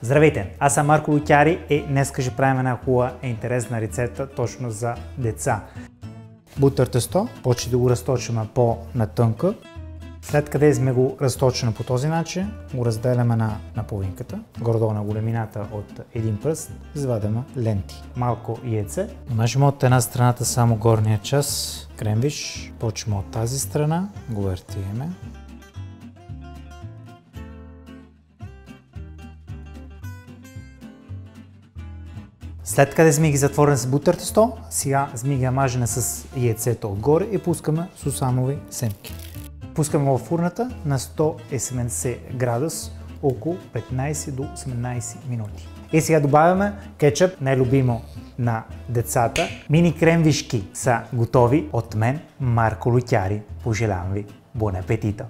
Здравейте, аз съм Марко Лутяри и днес ще правим една хубава и интересна рецепта точно за деца. Бутър тесто, почти да го разточим по-натънка. След къде сме го разточили по този начин, го разделяме на половинката, горе-долу на големината от един пръст, извадяме ленти. Малко яйце. Намажем от една страната само горния част, кремвиш, почваме от тази страна, го въртиме. След къде сме ги затворени с бутър тесто, сега сме ги мажене с яйцето отгоре и пускаме сусанови семки. Пускаме в фурната на 170 градус около 15 до 18 минути. И сега добавяме кетчъп, най-любимо на децата. Мини кремвишки са готови от мен, Марко Лутяри. Пожелавам ви бон апетита!